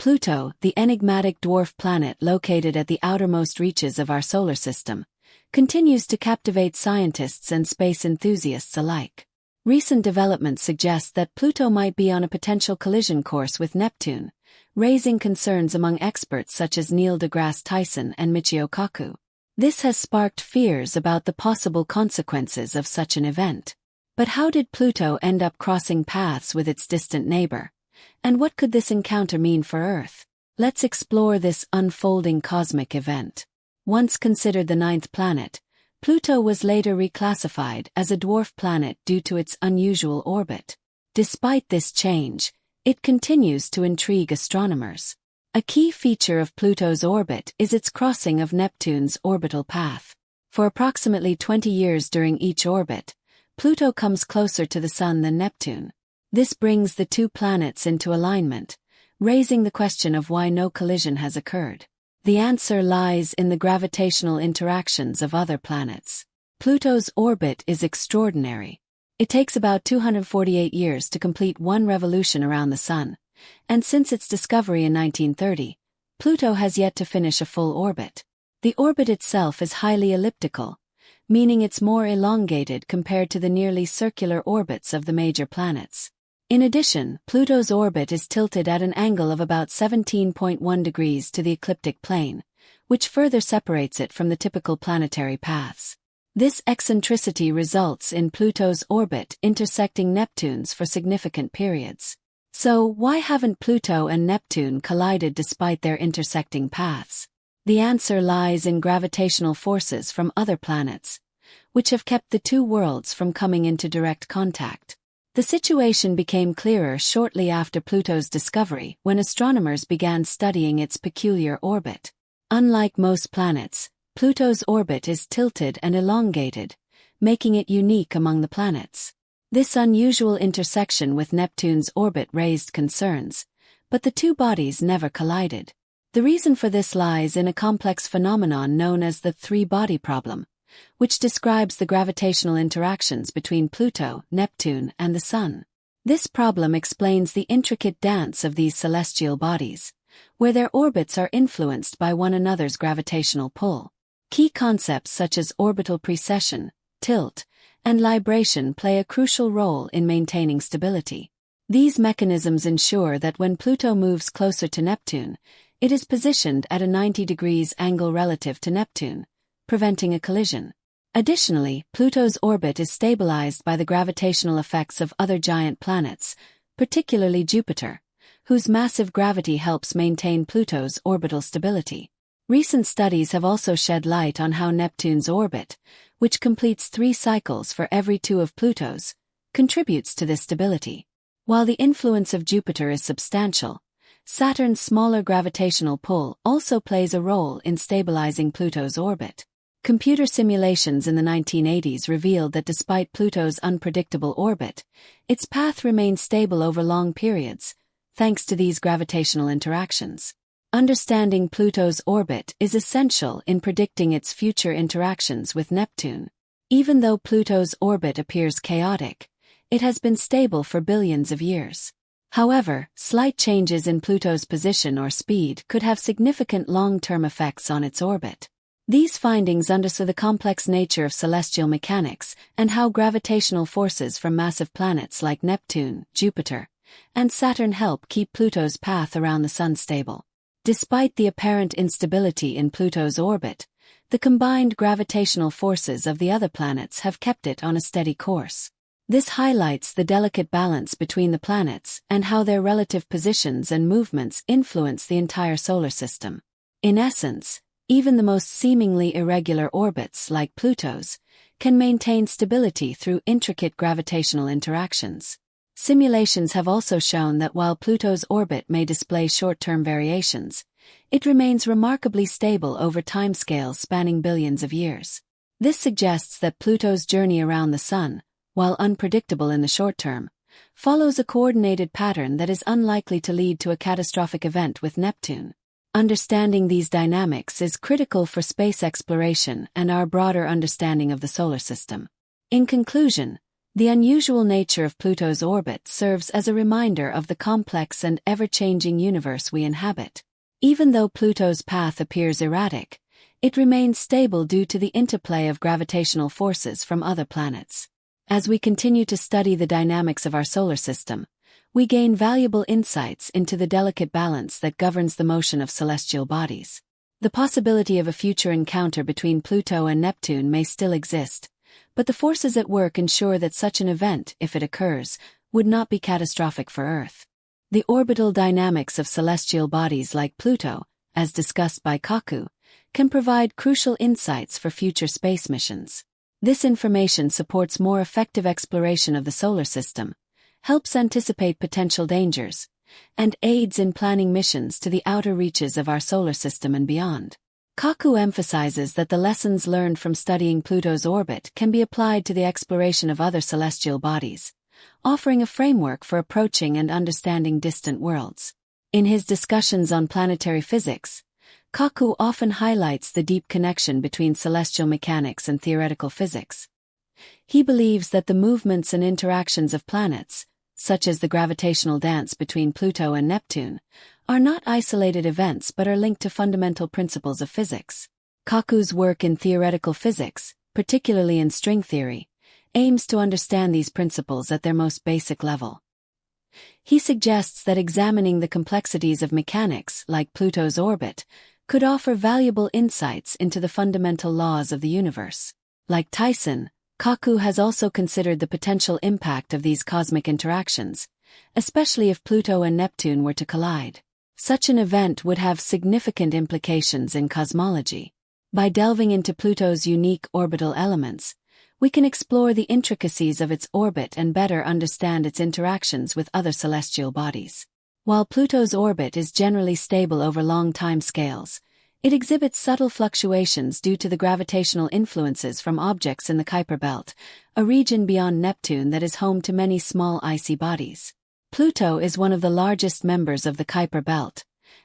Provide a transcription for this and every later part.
Pluto, the enigmatic dwarf planet located at the outermost reaches of our solar system, continues to captivate scientists and space enthusiasts alike. Recent developments suggest that Pluto might be on a potential collision course with Neptune, raising concerns among experts such as Neil deGrasse Tyson and Michio Kaku. This has sparked fears about the possible consequences of such an event. But how did Pluto end up crossing paths with its distant neighbor? And what could this encounter mean for Earth? Let's explore this unfolding cosmic event. Once considered the ninth planet, Pluto was later reclassified as a dwarf planet due to its unusual orbit. Despite this change, it continues to intrigue astronomers. A key feature of Pluto's orbit is its crossing of Neptune's orbital path. For approximately 20 years during each orbit, Pluto comes closer to the Sun than Neptune. This brings the two planets into alignment, raising the question of why no collision has occurred. The answer lies in the gravitational interactions of other planets. Pluto's orbit is extraordinary. It takes about 248 years to complete one revolution around the Sun, and since its discovery in 1930, Pluto has yet to finish a full orbit. The orbit itself is highly elliptical, meaning it's more elongated compared to the nearly circular orbits of the major planets. In addition, Pluto's orbit is tilted at an angle of about 17.1 degrees to the ecliptic plane, which further separates it from the typical planetary paths. This eccentricity results in Pluto's orbit intersecting Neptune's for significant periods. So, why haven't Pluto and Neptune collided despite their intersecting paths? The answer lies in gravitational forces from other planets, which have kept the two worlds from coming into direct contact. The situation became clearer shortly after Pluto's discovery when astronomers began studying its peculiar orbit. Unlike most planets, Pluto's orbit is tilted and elongated, making it unique among the planets. This unusual intersection with Neptune's orbit raised concerns, but the two bodies never collided. The reason for this lies in a complex phenomenon known as the three-body problem, which describes the gravitational interactions between Pluto, Neptune, and the Sun. This problem explains the intricate dance of these celestial bodies, where their orbits are influenced by one another's gravitational pull. Key concepts such as orbital precession, tilt, and libration play a crucial role in maintaining stability. These mechanisms ensure that when Pluto moves closer to Neptune, it is positioned at a 90 degrees angle relative to Neptune, preventing a collision. Additionally, Pluto's orbit is stabilized by the gravitational effects of other giant planets, particularly Jupiter, whose massive gravity helps maintain Pluto's orbital stability. Recent studies have also shed light on how Neptune's orbit, which completes 3 cycles for every 2 of Pluto's, contributes to this stability. While the influence of Jupiter is substantial, Saturn's smaller gravitational pull also plays a role in stabilizing Pluto's orbit. Computer simulations in the 1980s revealed that despite Pluto's unpredictable orbit, its path remained stable over long periods, thanks to these gravitational interactions. Understanding Pluto's orbit is essential in predicting its future interactions with Neptune. Even though Pluto's orbit appears chaotic, it has been stable for billions of years. However, slight changes in Pluto's position or speed could have significant long-term effects on its orbit. These findings underscore the complex nature of celestial mechanics and how gravitational forces from massive planets like Neptune, Jupiter, and Saturn help keep Pluto's path around the Sun stable. Despite the apparent instability in Pluto's orbit, the combined gravitational forces of the other planets have kept it on a steady course. This highlights the delicate balance between the planets and how their relative positions and movements influence the entire solar system. In essence, even the most seemingly irregular orbits like Pluto's can maintain stability through intricate gravitational interactions. Simulations have also shown that while Pluto's orbit may display short-term variations, it remains remarkably stable over timescales spanning billions of years. This suggests that Pluto's journey around the Sun, while unpredictable in the short term, follows a coordinated pattern that is unlikely to lead to a catastrophic event with Neptune. Understanding these dynamics is critical for space exploration and our broader understanding of the solar system. In conclusion, The unusual nature of Pluto's orbit serves as a reminder of the complex and ever-changing universe we inhabit. Even though Pluto's path appears erratic, it remains stable due to the interplay of gravitational forces from other planets. As we continue to study the dynamics of our solar system, we gain valuable insights into the delicate balance that governs the motion of celestial bodies. The possibility of a future encounter between Pluto and Neptune may still exist, but the forces at work ensure that such an event, if it occurs, would not be catastrophic for Earth. The orbital dynamics of celestial bodies like Pluto, as discussed by Kaku, can provide crucial insights for future space missions. This information supports more effective exploration of the solar system, helps anticipate potential dangers, and aids in planning missions to the outer reaches of our solar system and beyond. Kaku emphasizes that the lessons learned from studying Pluto's orbit can be applied to the exploration of other celestial bodies, offering a framework for approaching and understanding distant worlds. In his discussions on planetary physics, Kaku often highlights the deep connection between celestial mechanics and theoretical physics. He believes that the movements and interactions of planets, such as the gravitational dance between Pluto and Neptune, are not isolated events but are linked to fundamental principles of physics. Kaku's work in theoretical physics, particularly in string theory, aims to understand these principles at their most basic level. He suggests that examining the complexities of mechanics, like Pluto's orbit, could offer valuable insights into the fundamental laws of the universe. Like Tyson, Kaku has also considered the potential impact of these cosmic interactions, especially if Pluto and Neptune were to collide. Such an event would have significant implications in cosmology. By delving into Pluto's unique orbital elements, we can explore the intricacies of its orbit and better understand its interactions with other celestial bodies. While Pluto's orbit is generally stable over long time scales, it exhibits subtle fluctuations due to the gravitational influences from objects in the Kuiper Belt, a region beyond Neptune that is home to many small icy bodies. Pluto is one of the largest members of the Kuiper Belt,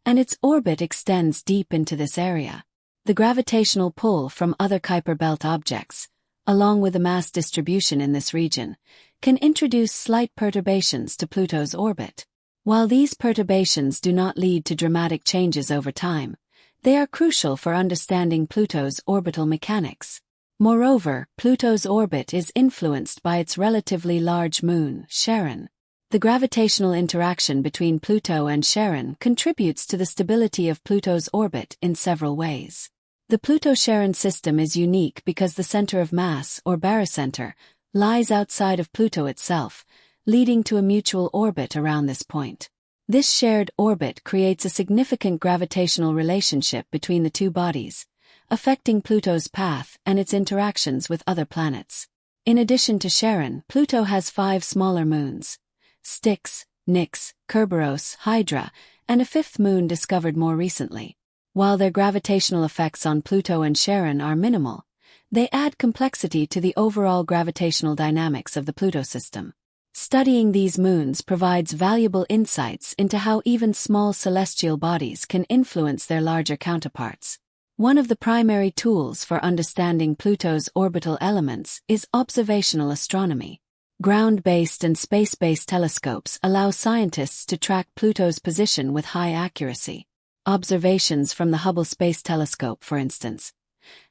and its orbit extends deep into this area. The gravitational pull from other Kuiper Belt objects, along with the mass distribution in this region, can introduce slight perturbations to Pluto's orbit. While these perturbations do not lead to dramatic changes over time, they are crucial for understanding Pluto's orbital mechanics. Moreover, Pluto's orbit is influenced by its relatively large moon, Charon. The gravitational interaction between Pluto and Charon contributes to the stability of Pluto's orbit in several ways. The Pluto-Charon system is unique because the center of mass, or barycenter, lies outside of Pluto itself, leading to a mutual orbit around this point. This shared orbit creates a significant gravitational relationship between the two bodies, affecting Pluto's path and its interactions with other planets. In addition to Charon, Pluto has 5 smaller moons: Styx, Nix, Kerberos, Hydra, and a 5th moon discovered more recently. While their gravitational effects on Pluto and Charon are minimal, they add complexity to the overall gravitational dynamics of the Pluto system. Studying these moons provides valuable insights into how even small celestial bodies can influence their larger counterparts. One of the primary tools for understanding Pluto's orbital elements is observational astronomy. Ground-based and space-based telescopes allow scientists to track Pluto's position with high accuracy. Observations from the Hubble Space Telescope, for instance,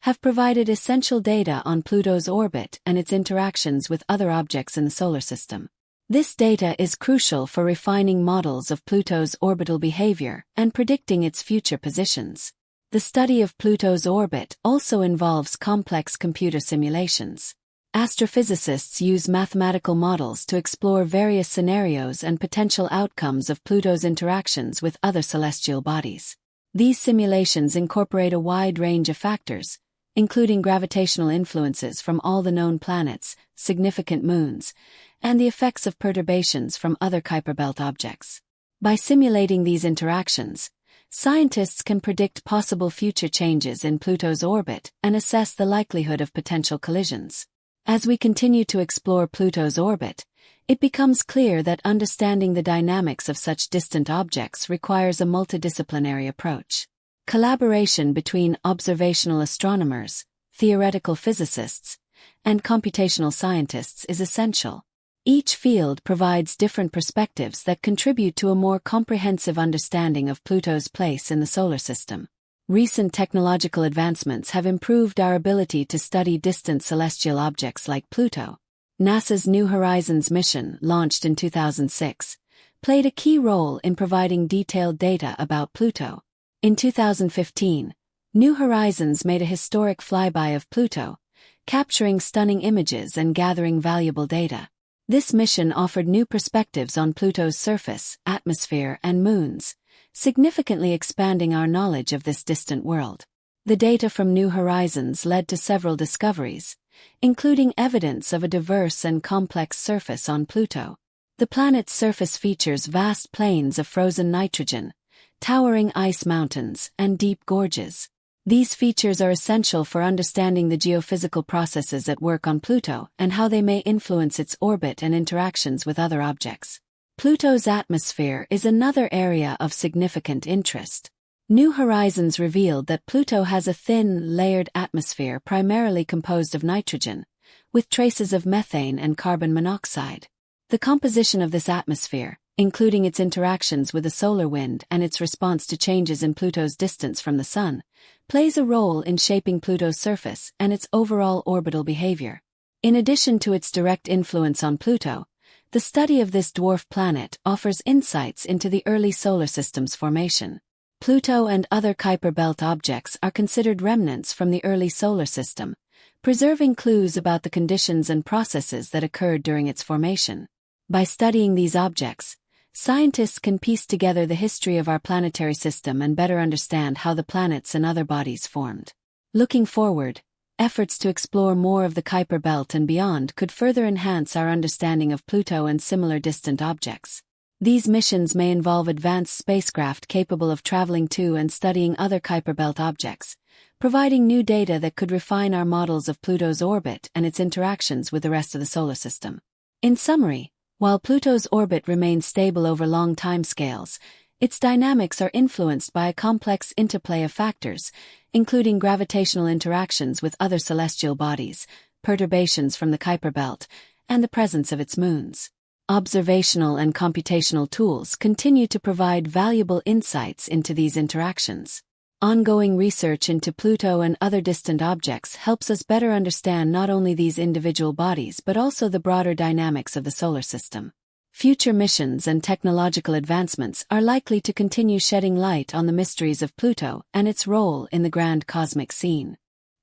have provided essential data on Pluto's orbit and its interactions with other objects in the solar system. This data is crucial for refining models of Pluto's orbital behavior and predicting its future positions. The study of Pluto's orbit also involves complex computer simulations. Astrophysicists use mathematical models to explore various scenarios and potential outcomes of Pluto's interactions with other celestial bodies. These simulations incorporate a wide range of factors, including gravitational influences from all the known planets, significant moons, and the effects of perturbations from other Kuiper Belt objects. By simulating these interactions, scientists can predict possible future changes in Pluto's orbit and assess the likelihood of potential collisions. As we continue to explore Pluto's orbit, it becomes clear that understanding the dynamics of such distant objects requires a multidisciplinary approach. Collaboration between observational astronomers, theoretical physicists, and computational scientists is essential. Each field provides different perspectives that contribute to a more comprehensive understanding of Pluto's place in the solar system. Recent technological advancements have improved our ability to study distant celestial objects like Pluto. NASA's New Horizons mission, launched in 2006, played a key role in providing detailed data about Pluto. In 2015, New Horizons made a historic flyby of Pluto, capturing stunning images and gathering valuable data. This mission offered new perspectives on Pluto's surface, atmosphere, and moons, significantly expanding our knowledge of this distant world. The data from New Horizons led to several discoveries, including evidence of a diverse and complex surface on Pluto. The planet's surface features vast plains of frozen nitrogen, towering ice mountains, and deep gorges. These features are essential for understanding the geophysical processes at work on Pluto and how they may influence its orbit and interactions with other objects. Pluto's atmosphere is another area of significant interest. New Horizons revealed that Pluto has a thin, layered atmosphere primarily composed of nitrogen, with traces of methane and carbon monoxide. The composition of this atmosphere, including its interactions with the solar wind and its response to changes in Pluto's distance from the Sun, plays a role in shaping Pluto's surface and its overall orbital behavior. In addition to its direct influence on Pluto, the study of this dwarf planet offers insights into the early solar system's formation. Pluto and other Kuiper Belt objects are considered remnants from the early solar system, preserving clues about the conditions and processes that occurred during its formation. By studying these objects, scientists can piece together the history of our planetary system and better understand how the planets and other bodies formed. Looking forward, efforts to explore more of the Kuiper Belt and beyond could further enhance our understanding of Pluto and similar distant objects. These missions may involve advanced spacecraft capable of traveling to and studying other Kuiper Belt objects, providing new data that could refine our models of Pluto's orbit and its interactions with the rest of the solar system. In summary, while Pluto's orbit remains stable over long timescales, its dynamics are influenced by a complex interplay of factors, including gravitational interactions with other celestial bodies, perturbations from the Kuiper Belt, and the presence of its moons. Observational and computational tools continue to provide valuable insights into these interactions. Ongoing research into Pluto and other distant objects helps us better understand not only these individual bodies but also the broader dynamics of the solar system. Future missions and technological advancements are likely to continue shedding light on the mysteries of Pluto and its role in the grand cosmic scene.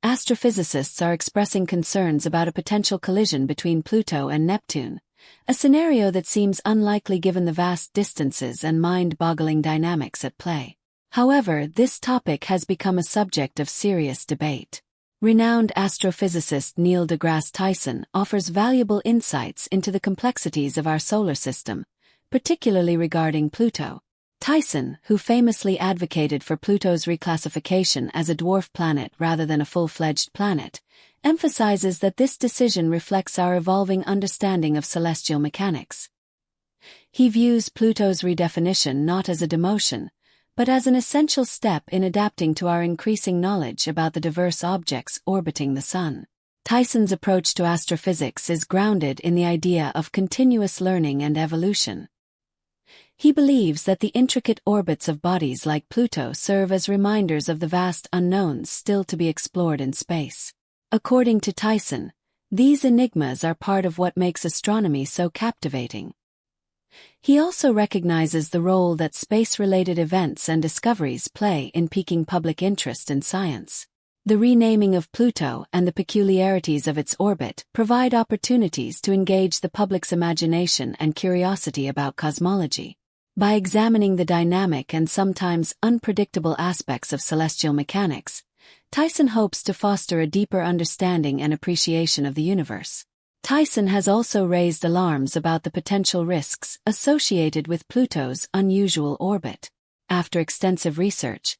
Astrophysicists are expressing concerns about a potential collision between Pluto and Neptune, a scenario that seems unlikely given the vast distances and mind-boggling dynamics at play. However, this topic has become a subject of serious debate. Renowned astrophysicist Neil deGrasse Tyson offers valuable insights into the complexities of our solar system, particularly regarding Pluto. Tyson, who famously advocated for Pluto's reclassification as a dwarf planet rather than a full-fledged planet, emphasizes that this decision reflects our evolving understanding of celestial mechanics. He views Pluto's redefinition not as a demotion, but as an essential step in adapting to our increasing knowledge about the diverse objects orbiting the Sun. Tyson's approach to astrophysics is grounded in the idea of continuous learning and evolution. He believes that the intricate orbits of bodies like Pluto serve as reminders of the vast unknowns still to be explored in space. According to Tyson, these enigmas are part of what makes astronomy so captivating. He also recognizes the role that space-related events and discoveries play in piquing public interest in science. The renaming of Pluto and the peculiarities of its orbit provide opportunities to engage the public's imagination and curiosity about cosmology. By examining the dynamic and sometimes unpredictable aspects of celestial mechanics, Tyson hopes to foster a deeper understanding and appreciation of the universe. Tyson has also raised alarms about the potential risks associated with Pluto's unusual orbit. After extensive research,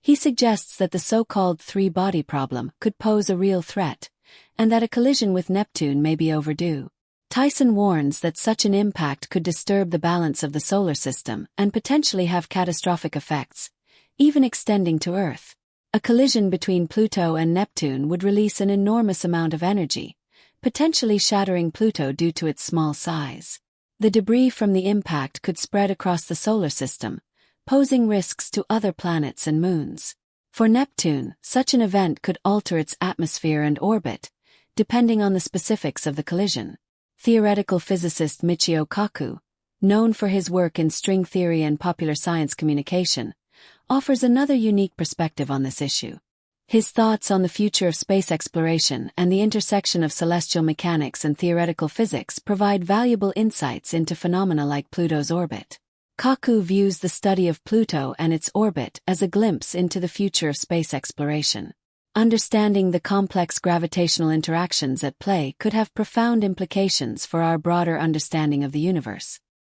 he suggests that the so-called three-body problem could pose a real threat, and that a collision with Neptune may be overdue. Tyson warns that such an impact could disturb the balance of the solar system and potentially have catastrophic effects, even extending to Earth. A collision between Pluto and Neptune would release an enormous amount of energy, potentially shattering Pluto due to its small size. The debris from the impact could spread across the solar system, posing risks to other planets and moons. For Neptune, such an event could alter its atmosphere and orbit, depending on the specifics of the collision. Theoretical physicist Michio Kaku, known for his work in string theory and popular science communication, offers another unique perspective on this issue. His thoughts on the future of space exploration and the intersection of celestial mechanics and theoretical physics provide valuable insights into phenomena like Pluto's orbit. Kaku views the study of Pluto and its orbit as a glimpse into the future of space exploration. Understanding the complex gravitational interactions at play could have profound implications for our broader understanding of the universe.